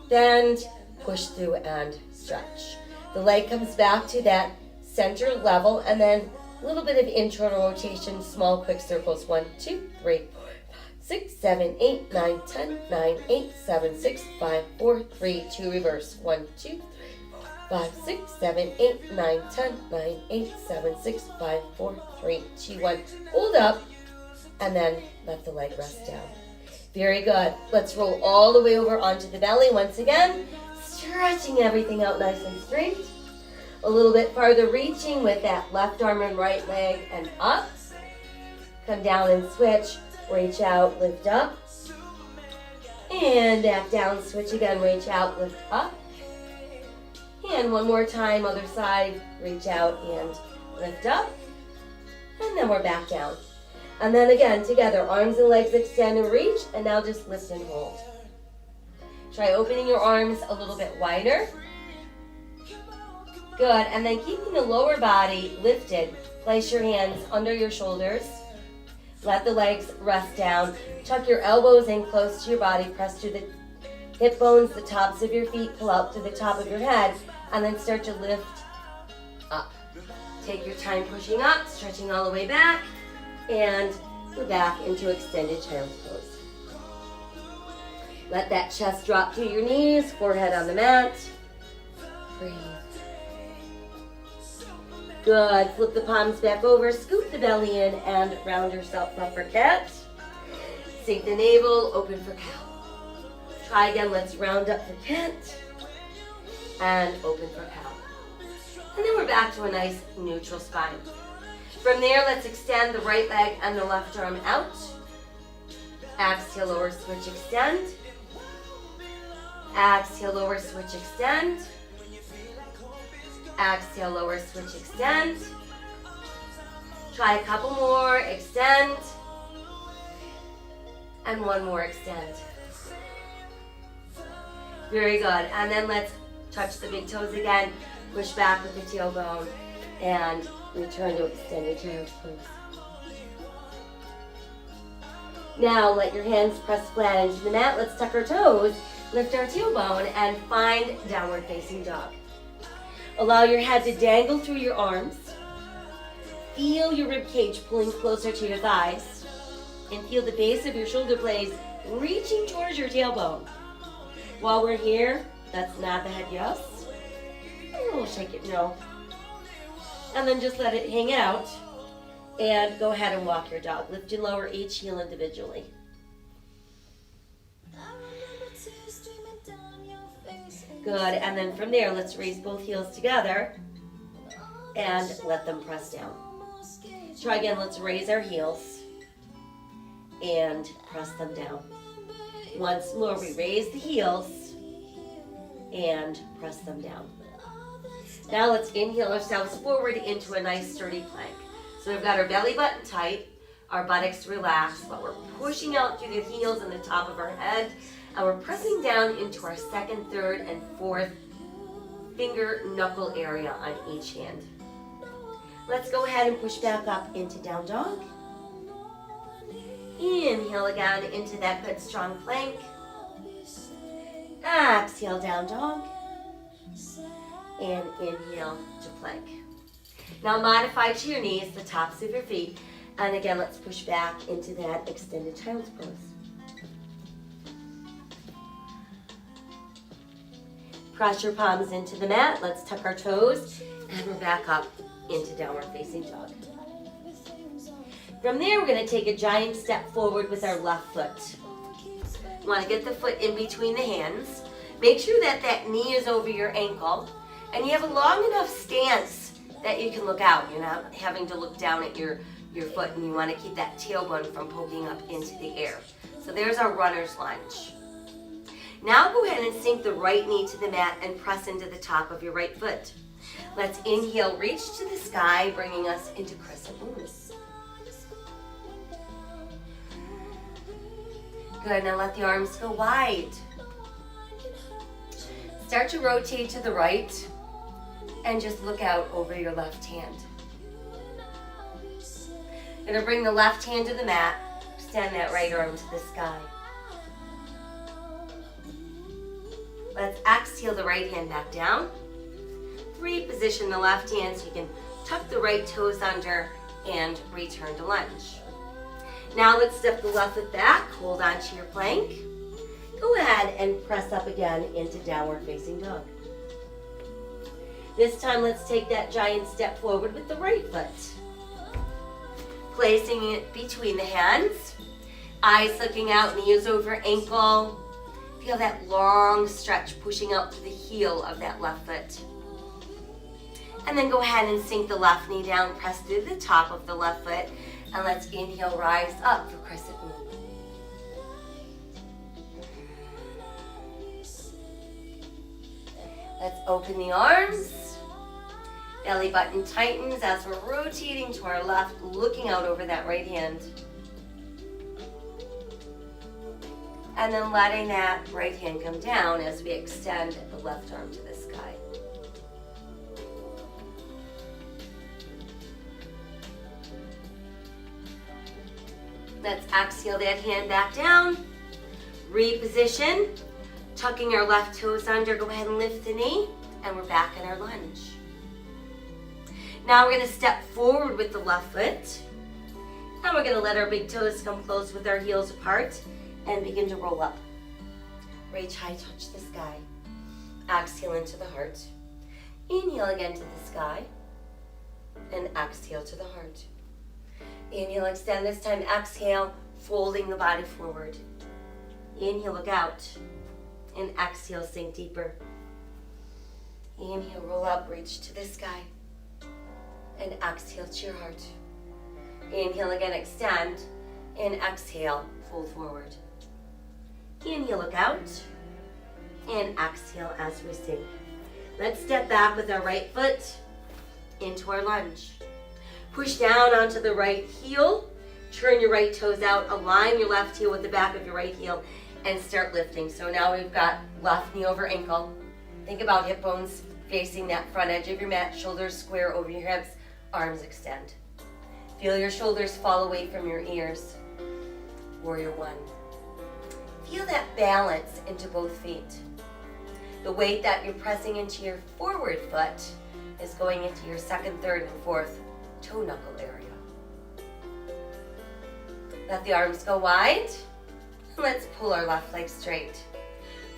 Speaker 1: bend, push through and stretch. The leg comes back to that center level, and then a little bit of internal rotation, small quick circles. 1, 2, 3, 4, 5, 6, 7, 8, 9, 10, 9, 8, 7, 6, 5, 4, 3, 2, reverse. 1, 2, 3, 4, 5, 6, 7, 8, 9, 10, 9, 8, 7, 6, 5, 4, 3, 2, 1. Hold up, and then let the leg rest down. Very good. Let's roll all the way over onto the belly once again. Stretching everything out nice and straight. A little bit farther reaching with that left arm and right leg and up. Come down and switch. Reach out, lift up. And back down, switch again, reach out, lift up. And one more time, other side, reach out and lift up. And then we're back down. And then again, together, arms and legs extend and reach, and now just lift and hold. Try opening your arms a little bit wider. Good, and then keeping the lower body lifted, place your hands under your shoulders. Let the legs rest down. Tuck your elbows in close to your body, press through the hip bones, the tops of your feet, pull out to the top of your head, and then start to lift up. Take your time pushing up, stretching all the way back, and we're back into extended child's pose. Let that chest drop to your knees, forehead on the mat. Breathe. Good. Flip the palms back over, scoop the belly in, and round yourself up for cat. Sink the navel, open for cow. Try again. Let's round up for cat and open for cow. And then we're back to a nice neutral spine. From there, let's extend the right leg and the left arm out. Exhale, lower, switch, extend. Exhale, lower, switch, extend. Exhale, lower, switch, extend. Try a couple more, extend. And one more, extend. Very good. And then let's touch the big toes again. Push back with the tailbone and return to extended child's pose. Now let your hands press flat into the mat. Let's tuck our toes, lift our tailbone, and find downward facing dog. Allow your head to dangle through your arms. Feel your rib cage pulling closer to your thighs. And feel the base of your shoulder blades reaching towards your tailbone. While we're here, that's nod the head yes. And we'll shake it no. And then just let it hang out. And go ahead and walk your dog. Lift and lower each heel individually. Good, and then from there, let's raise both heels together and let them press down. Try again, let's raise our heels and press them down. Once more, we raise the heels and press them down. Now let's inhale ourselves forward into a nice sturdy plank. So we've got our belly button tight, our buttocks relaxed, but we're pushing out through the heels and the top of our head. And we're pressing down into our second, third, and fourth finger knuckle area on each hand. Let's go ahead and push back up into down dog. Inhale again into that good strong plank. Exhale, down dog. And inhale to plank. Now modify to your knees, the tops of your feet. And again, let's push back into that extended child's pose. Cross your palms into the mat. Let's tuck our toes. And we're back up into downward facing dog. From there, we're going to take a giant step forward with our left foot. You want to get the foot in between the hands. Make sure that that knee is over your ankle. And you have a long enough stance that you can look out. You're not having to look down at your foot, and you want to keep that tailbone from poking up into the air. So there's our runner's lunge. Now go ahead and sink the right knee to the mat and press into the top of your right foot. Let's inhale, reach to the sky, bringing us into crescent moon. Good, now let the arms go wide. Start to rotate to the right and just look out over your left hand. You're going to bring the left hand to the mat, extend that right arm to the sky. Let's exhale the right hand back down. Reposition the left hand so you can tuck the right toes under and return to lunge. Now let's step the left foot back, hold on to your plank. Go ahead and press up again into downward facing dog. This time let's take that giant step forward with the right foot. Placing it between the hands, eyes looking out, knees over ankle. Feel that long stretch pushing out to the heel of that left foot. And then go ahead and sink the left knee down, press through the top of the left foot, and let's inhale, rise up for crescent moon. Let's open the arms. Belly button tightens as we're rotating to our left, looking out over that right hand. And then letting that right hand come down as we extend the left arm to the sky. Let's exhale that hand back down. Reposition. Tucking our left toes under, go ahead and lift the knee, and we're back in our lunge. Now we're going to step forward with the left foot. And we're going to let our big toes come close with our heels apart and begin to roll up. Reach high, touch the sky. Exhale into the heart. Inhale again to the sky. And exhale to the heart. Inhale, extend this time. Exhale, folding the body forward. Inhale, look out. And exhale, sink deeper. Inhale, roll up, reach to the sky. And exhale to your heart. Inhale again, extend. And exhale, fold forward. Inhale, look out. And exhale as we sink. Let's step back with our right foot into our lunge. Push down onto the right heel. Turn your right toes out. Align your left heel with the back of your right heel and start lifting. So now we've got left knee over ankle. Think about hip bones facing that front edge of your mat. Shoulders square over your hips. Arms extend. Feel your shoulders fall away from your ears. Warrior one. Feel that balance into both feet. The weight that you're pressing into your forward foot is going into your second, third, and fourth toe knuckle area. Let the arms go wide. Let's pull our left leg straight.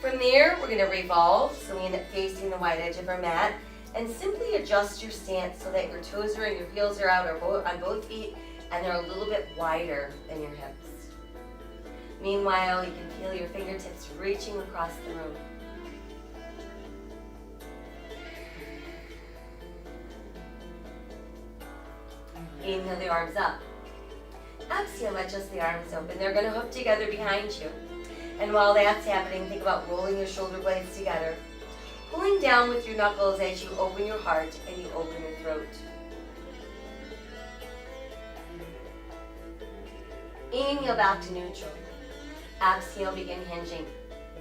Speaker 1: From there, we're going to revolve, so we end up facing the wide edge of our mat, and simply adjust your stance so that your toes are in, your heels are out on both feet, and they're a little bit wider than your hips. Meanwhile, you can feel your fingertips reaching across the room. Inhale the arms up. Exhale, let just the arms open. They're going to hook together behind you. And while that's happening, think about rolling your shoulder blades together. Pulling down with your knuckles as you open your heart and you open your throat. Inhale back to neutral. Exhale, begin hinging.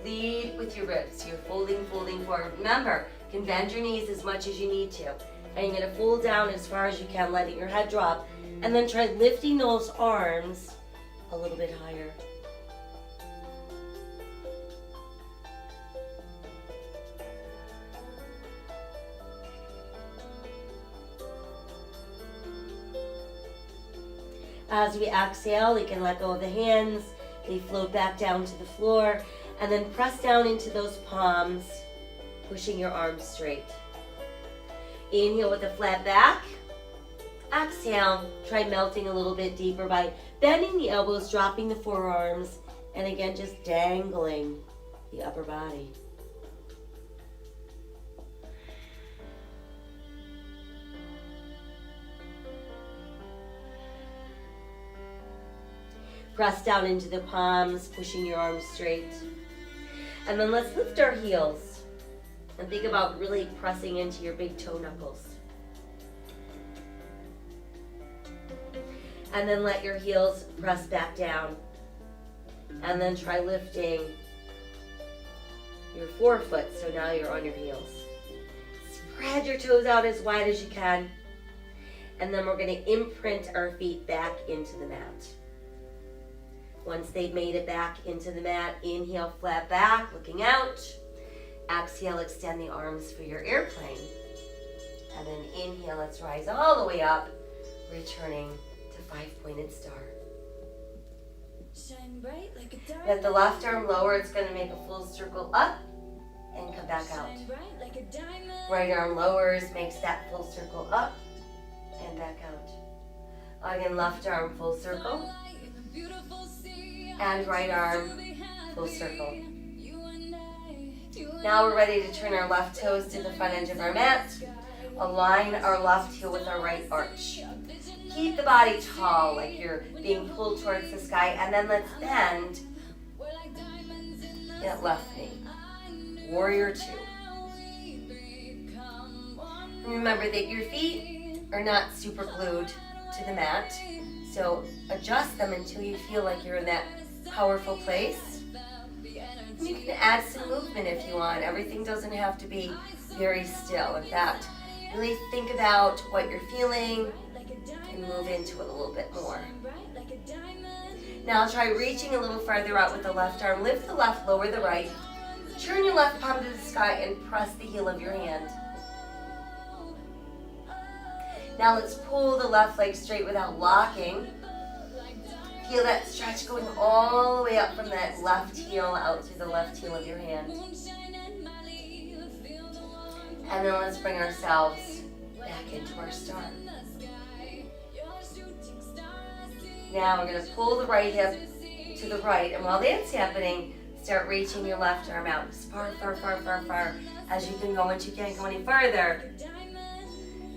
Speaker 1: Lead with your ribs. You're folding forward. Remember, you can bend your knees as much as you need to. And you're going to fold down as far as you can, letting your head drop. And then try lifting those arms a little bit higher. As we exhale, you can let go of the hands. They float back down to the floor. And then press down into those palms, pushing your arms straight. Inhale with a flat back. Exhale, try melting a little bit deeper by bending the elbows, dropping the forearms, and again, just dangling the upper body. Press down into the palms, pushing your arms straight. And then let's lift our heels and think about really pressing into your big toe knuckles. And then let your heels press back down. And then try lifting your forefoot, so now you're on your heels. Spread your toes out as wide as you can. And then we're going to imprint our feet back into the mat. Once they've made it back into the mat, inhale, flat back, looking out. Exhale, extend the arms for your airplane. And then inhale, let's rise all the way up, returning to five-pointed star.
Speaker 2: Shine bright like a diamond.
Speaker 1: Let the left arm lower, it's going to make a full circle up and come back out.
Speaker 2: Shine bright like a diamond.
Speaker 1: Right arm lowers, makes that full circle up and back out. Again, left arm full circle. And right arm full circle. Now we're ready to turn our left toes to the front edge of our mat. Align our left heel with our right arch. Keep the body tall, like you're being pulled towards the sky. And then let's bend that left knee. Warrior two. Remember that your feet are not super glued to the mat. So adjust them until you feel like you're in that powerful place. And you can add some movement if you want. Everything doesn't have to be very still. In fact, really think about what you're feeling and move into it a little bit more. Now try reaching a little farther out with the left arm. Lift the left, lower the right. Turn your left palm to the sky and press the heel of your hand. Now let's pull the left leg straight without locking. Feel that stretch going all the way up from that left heel out through the left heel of your hand. And then let's bring ourselves back into our star. Now we're going to pull the right hip to the right, and while that's happening, start reaching your left arm out as far as you can go. Once you can't go any farther,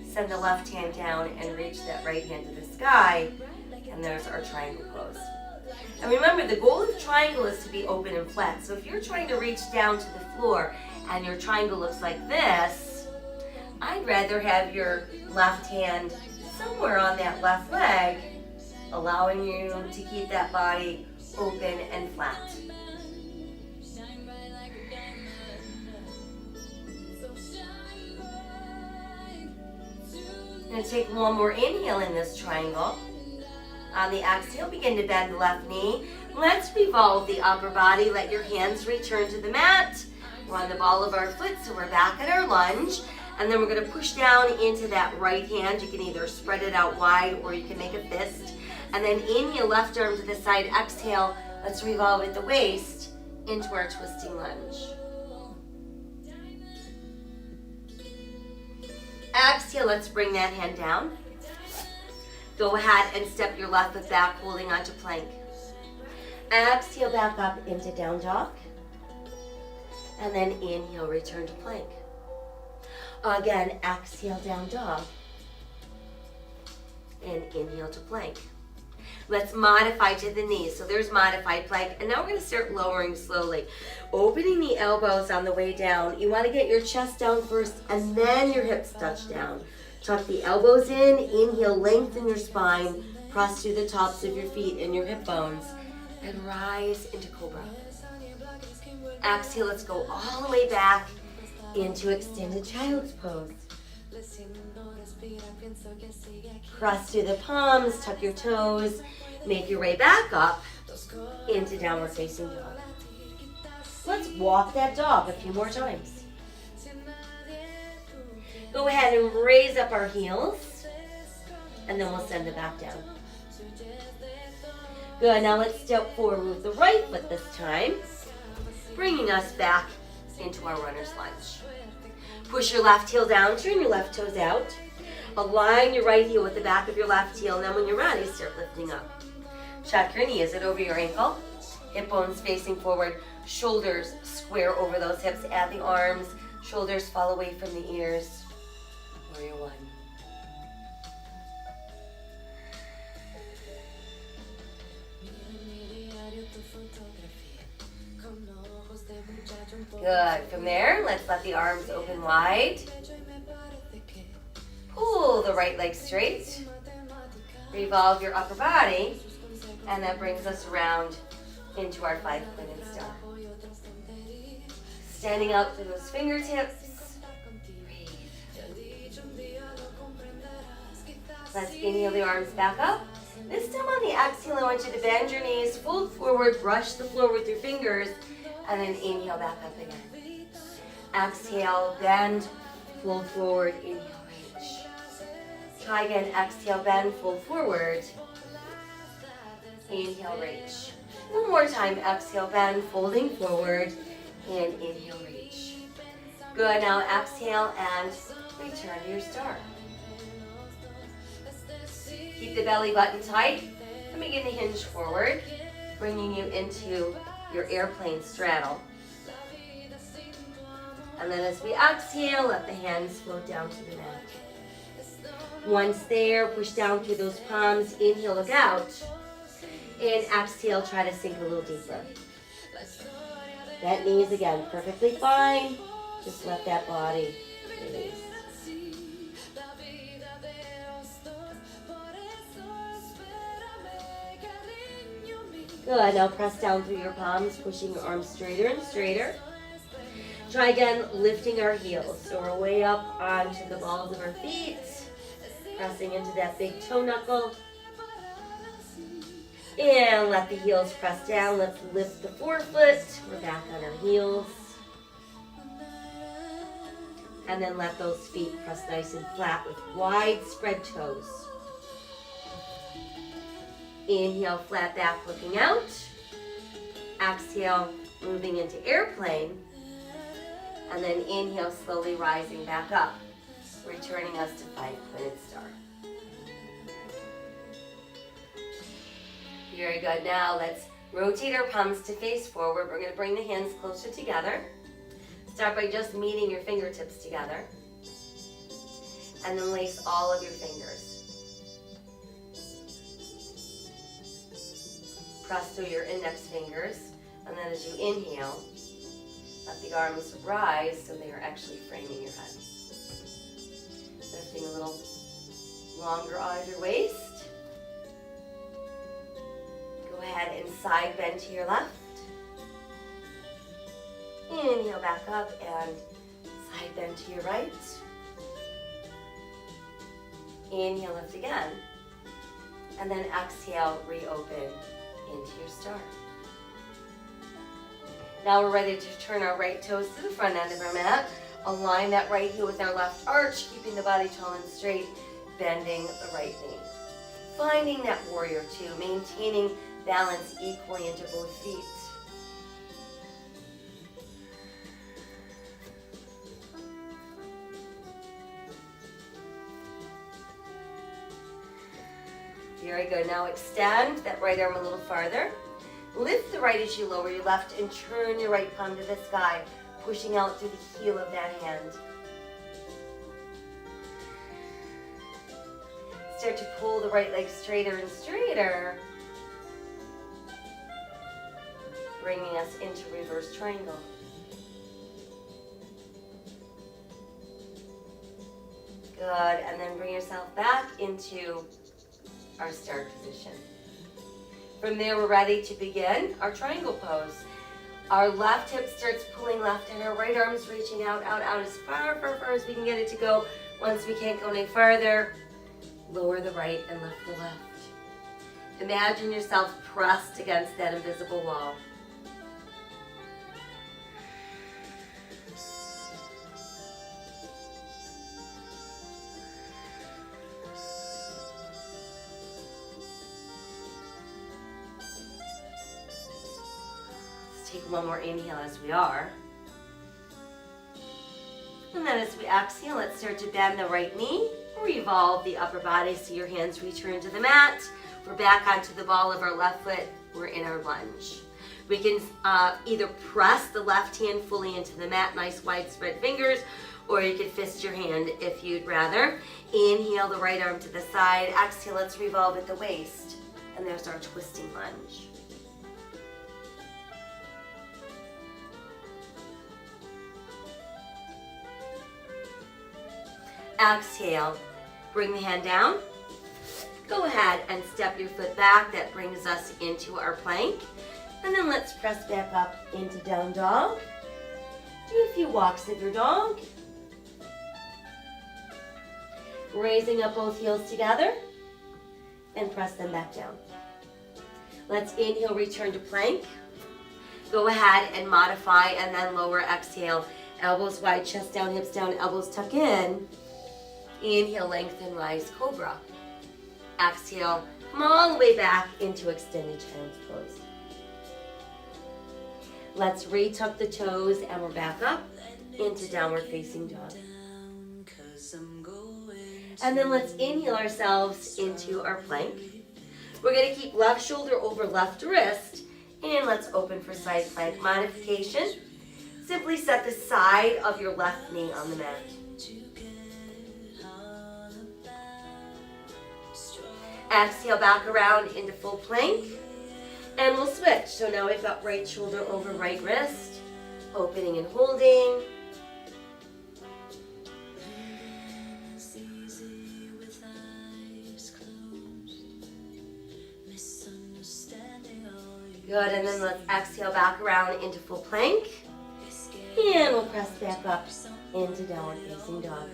Speaker 1: send the left hand down and reach that right hand to the sky, and there's our triangle pose. And remember, the goal of triangle is to be open and flat. So if you're trying to reach down to the floor and your triangle looks like this, I'd rather have your left hand somewhere on that left leg, allowing you to keep that body open and flat. I'm going to take one more inhale in this triangle. On the exhale, begin to bend the left knee. Let's revolve the upper body. Let your hands return to the mat. We're on the ball of our foot, so we're back at our lunge. And then we're going to push down into that right hand. You can either spread it out wide or you can make a fist. And then inhale, left arm to the side. Exhale, let's revolve at the waist into our twisting lunge. Exhale, let's bring that hand down. Go ahead and step your left foot back, holding onto plank. Exhale, back up into down dog. And then inhale, return to plank. Again, exhale, down dog. And inhale to plank. Let's modify to the knees. So there's modified plank. And now we're going to start lowering slowly. Opening the elbows on the way down. You want to get your chest down first and then your hips touch down. Tuck the elbows in. Inhale, lengthen your spine. Press through the tops of your feet and your hip bones. And rise into cobra. Exhale, let's go all the way back into extended child's pose. Cross through the palms, tuck your toes, make your way back up into downward facing dog. Let's walk that dog a few more times. Go ahead and raise up our heels, and then we'll send it back down. Good, now let's step forward with the right foot this time, bringing us back into our runner's lunge. Push your left heel down, turn your left toes out. Align your right heel with the back of your left heel, and then when you're ready, start lifting up. Check your knee. Is it over your ankle? Hip bones facing forward, shoulders square over those hips. Add the arms, shoulders fall away from the ears. Warrior one. Good. From there, let's let the arms open wide. Pull the right leg straight. Revolve your upper body. And that brings us around into our five-pointed star. Standing up through those fingertips. Breathe. Let's inhale the arms back up. This time on the exhale, I want you to bend your knees, fold forward, brush the floor with your fingers, and then inhale back up again. Exhale, bend, fold forward, inhale, reach. Try again, exhale, bend, fold forward. Inhale, reach. One more time, exhale, bend, folding forward, and inhale, reach. Good, now exhale and return to your star. Keep the belly button tight and begin to hinge forward, bringing you into your airplane straddle. And then as we exhale, let the hands float down to the mat. Once there, push down through those palms. Inhale, look out. And exhale, try to sink a little deeper. Bent knees again, perfectly fine. Just let that body release. Good, now press down through your palms, pushing your arms straighter and straighter. Try again, lifting our heels. So we're way up onto the balls of our feet, pressing into that big toe knuckle. And let the heels press down. Let's lift the forefoot. We're back on our heels. And then let those feet press nice and flat with wide spread toes. Inhale, flat back, looking out. Exhale, moving into airplane. And then inhale, slowly rising back up, returning us to 5-pointed star. Very good. Now let's rotate our palms to face forward. We're going to bring the hands closer together. Start by just meeting your fingertips together. And then lace all of your fingers. Press through your index fingers. And then as you inhale, let the arms rise so they are actually framing your head. Lifting a little longer out of your waist. Go ahead and side bend to your left. Inhale back up and side bend to your right. Inhale, lift again. And then exhale, reopen into your star. Now we're ready to turn our right toes to the front end of our mat. Align that right heel with our left arch, keeping the body tall and straight, bending the right knee. Finding that warrior two, maintaining balance equally into both feet. Very good. Now extend that right arm a little farther. Lift the right as you lower your left and turn your right palm to the sky, pushing out through the heel of that hand. Start to pull the right leg straighter and straighter, bringing us into reverse triangle. Good, and then bring yourself back into our start position. From there, we're ready to begin our triangle pose. Our left hip starts pulling left and our right arm's reaching out as far as we can get it to go. Once we can't go any farther, lower the right and lift the left. Imagine yourself pressed against that invisible wall. Take one more inhale as we are. And then as we exhale, let's start to bend the right knee. Revolve the upper body so your hands return to the mat. We're back onto the ball of our left foot. We're in our lunge. We can either press the left hand fully into the mat, nice wide spread fingers, or you could fist your hand if you'd rather. Inhale the right arm to the side. Exhale, let's revolve at the waist. And there's our twisting lunge. Exhale, bring the hand down. Go ahead and step your foot back. That brings us into our plank. And then let's press back up into down dog. Do a few walks of your dog. Raising up both heels together and press them back down. Let's inhale, return to plank. Go ahead and modify and then lower, exhale. Elbows wide, chest down, hips down, elbows tuck in. Inhale, lengthen, rise, cobra. Exhale, come all the way back into extended child's pose. Let's re-tuck the toes and we're back up into downward facing dog. And then let's inhale ourselves into our plank. We're going to keep left shoulder over left wrist. And let's open for side plank modification. Simply set the side of your left knee on the mat. Exhale back around into full plank. And we'll switch. So now we've got right shoulder over right wrist. Opening and holding. Good, and then let's exhale back around into full plank. And we'll press back up into downward facing dog.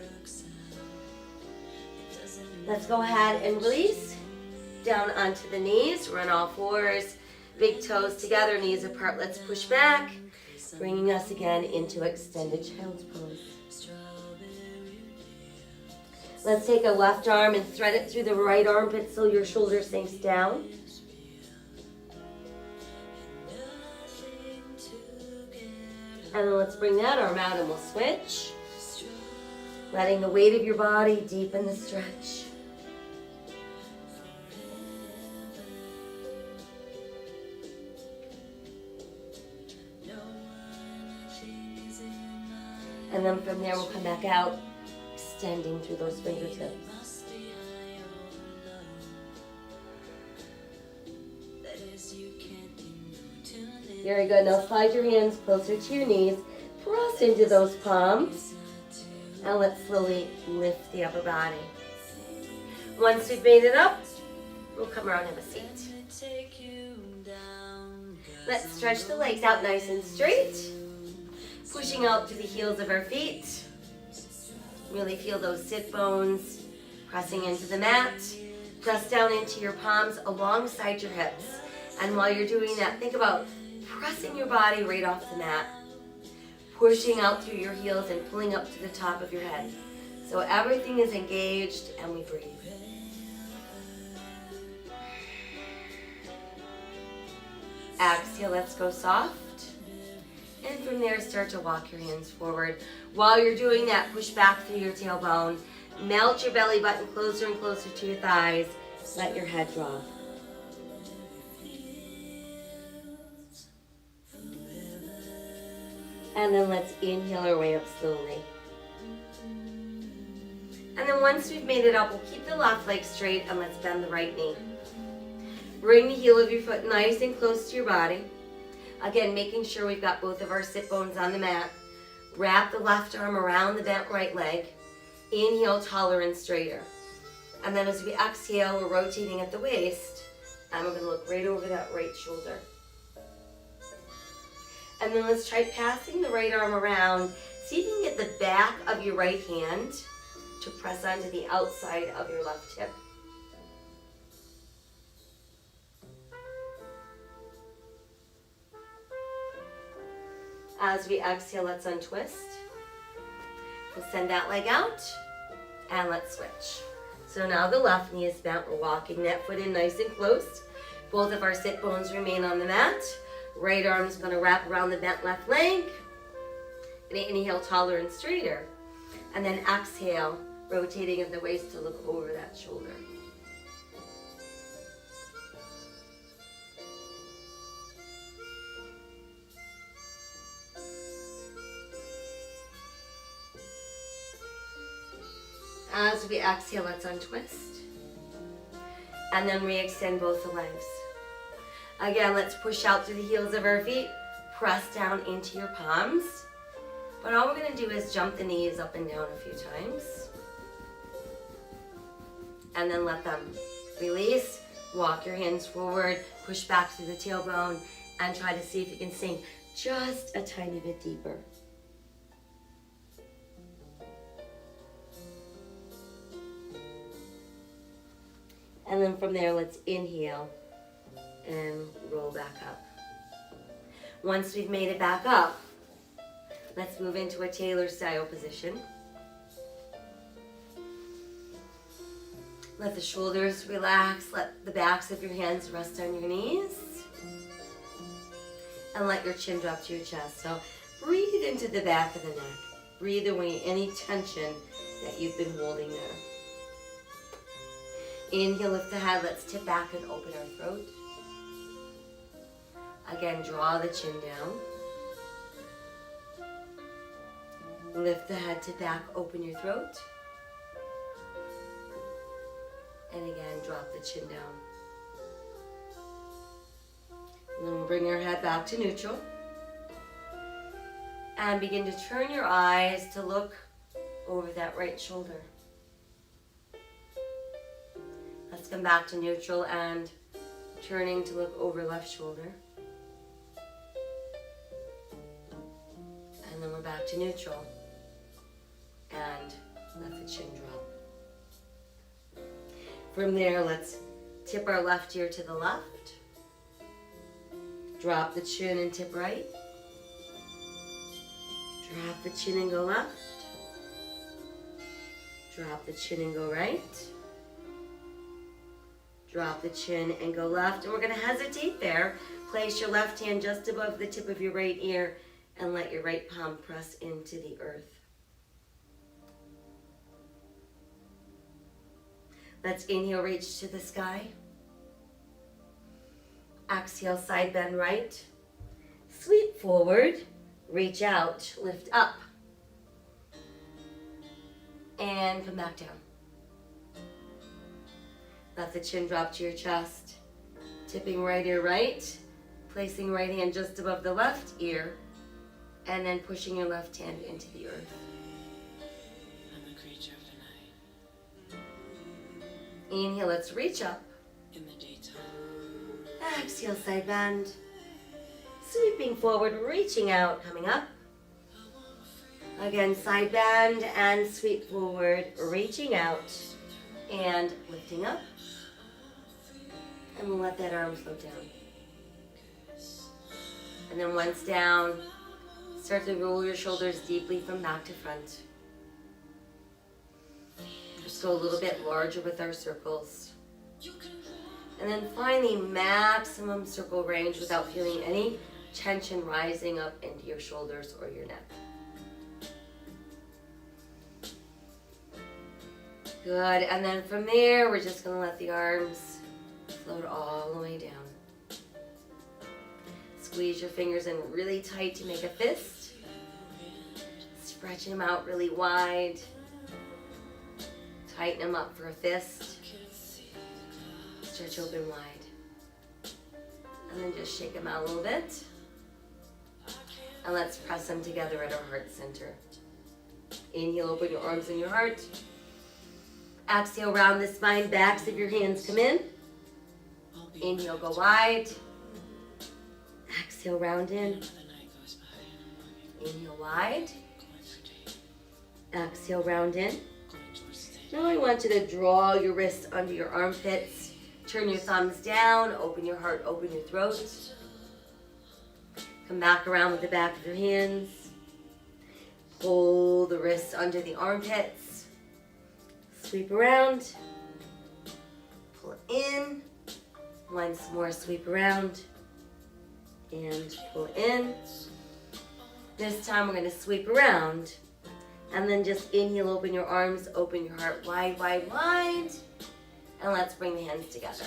Speaker 1: Let's go ahead and release. Down onto the knees, we're on all fours. Big toes together, knees apart. Let's push back, bringing us again into extended child's pose. Let's take a left arm and thread it through the right armpit so your shoulder sinks down. And then let's bring that arm out and we'll switch. Letting the weight of your body deepen the stretch. And then from there we'll come back out, extending through those fingertips. Very good. Now slide your hands closer to your knees. Press into those palms. And let's slowly lift the upper body. Once we've made it up, we'll come around and have a seat. Let's stretch the legs out nice and straight. Pushing out to the heels of our feet. Really feel those sit bones pressing into the mat. Press down into your palms alongside your hips. And while you're doing that, think about pressing your body right off the mat. Pushing out through your heels and pulling up to the top of your head. So everything is engaged and we breathe. Exhale, let's go soft. And from there, start to walk your hands forward. While you're doing that, push back through your tailbone. Melt your belly button closer and closer to your thighs. Let your head drop. And then let's inhale our way up slowly. And then once we've made it up, we'll keep the left leg straight and let's bend the right knee. Bring the heel of your foot nice and close to your body. Again, making sure we've got both of our sit bones on the mat. Wrap the left arm around the bent right leg. Inhale, taller and straighter. And then as we exhale, we're rotating at the waist. And we're going to look right over that right shoulder. And then let's try passing the right arm around. See if you can get the back of your right hand to press onto the outside of your left hip. As we exhale, let's untwist. We'll send that leg out and let's switch. So now the left knee is bent. We're walking that foot in nice and close. Both of our sit bones remain on the mat. Right arm is going to wrap around the bent left leg. And inhale, taller and straighter. And then exhale, rotating at the waist to look over that shoulder. As we exhale, let's untwist. And then re-extend both the legs. Again, let's push out through the heels of our feet. Press down into your palms. But all we're going to do is jump the knees up and down a few times. And then let them release. Walk your hands forward. Push back through the tailbone. And try to see if you can sink just a tiny bit deeper. And then from there, let's inhale and roll back up. Once we've made it back up, let's move into a tailor style position. Let the shoulders relax. Let the backs of your hands rest on your knees. And let your chin drop to your chest. So breathe into the back of the neck. Breathe away any tension that you've been holding there. Inhale, lift the head. Let's tip back and open our throat. Again, draw the chin down. Lift the head, tip back, open your throat. And again, drop the chin down. And then we'll bring our head back to neutral. And begin to turn your eyes to look over that right shoulder. Let's come back to neutral and turning to look over left shoulder. And then we're back to neutral. And let the chin drop. From there, let's tip our left ear to the left. Drop the chin and tip right. Drop the chin and go left. Drop the chin and go right. Drop the chin and go left. And we're going to hesitate there. Place your left hand just above the tip of your right ear and let your right palm press into the earth. Let's inhale, reach to the sky. Exhale, side bend right. Sweep forward, reach out, lift up. And come back down. Let the chin drop to your chest. Tipping right ear right. Placing right hand just above the left ear. And then pushing your left hand into the earth.
Speaker 3: I'm a creature of the night.
Speaker 1: Inhale, let's reach up.
Speaker 3: In the daytime.
Speaker 1: Exhale, side bend. Sweeping forward, reaching out, coming up. Again, side bend and sweep forward, reaching out and lifting up. And we'll let that arm float down. And then once down, start to roll your shoulders deeply from back to front. Just go a little bit larger with our circles. And then finally, maximum circle range without feeling any tension rising up into your shoulders or your neck. Good, and then from there, we're just gonna let the arms float all the way down. Squeeze your fingers in really tight to make a fist. Stretch them out really wide. Tighten them up for a fist. Stretch open wide. And then just shake them out a little bit. And let's press them together at our heart center. Inhale, open your arms and your heart. Exhale, round the spine, backs of your hands come in. Inhale, go wide. Exhale, round in.
Speaker 3: Another night goes by.
Speaker 1: Inhale, wide.
Speaker 3: Going for days.
Speaker 1: Exhale, round in.
Speaker 3: Going towards the day.
Speaker 1: Now I want you to draw your wrists under your armpits. Turn your thumbs down. Open your heart, open your throat. Come back around with the back of your hands. Pull the wrists under the armpits. Sweep around. Pull in. Once more, sweep around. And pull in. This time we're going to sweep around. And then just inhale, open your arms, open your heart wide, wide, wide. And let's bring the hands together.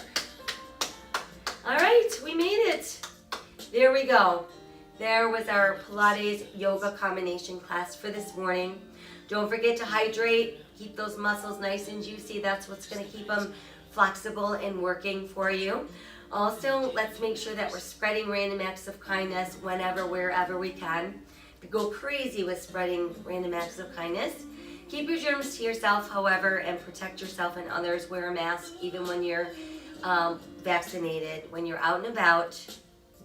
Speaker 1: All right, we made it. There we go. There was our Pilates yoga combination class for this morning. Don't forget to hydrate. Keep those muscles nice and juicy. That's what's going to keep them flexible and working for you. Also, let's make sure that we're spreading random acts of kindness whenever, wherever we can. Go crazy with spreading random acts of kindness. Keep your germs to yourself, however, and protect yourself and others. Wear a mask even when you're vaccinated. When you're out and about,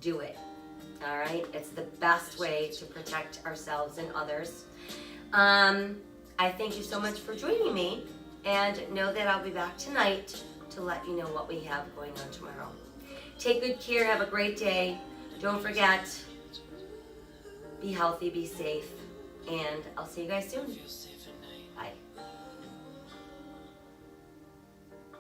Speaker 1: do it. All right? It's the best way to protect ourselves and others. I thank you so much for joining me, and know that I'll be back tonight to let you know what we have going on tomorrow. Take good care. Have a great day. Don't forget, be healthy, be safe, and I'll see you guys soon.
Speaker 3: Feel safe.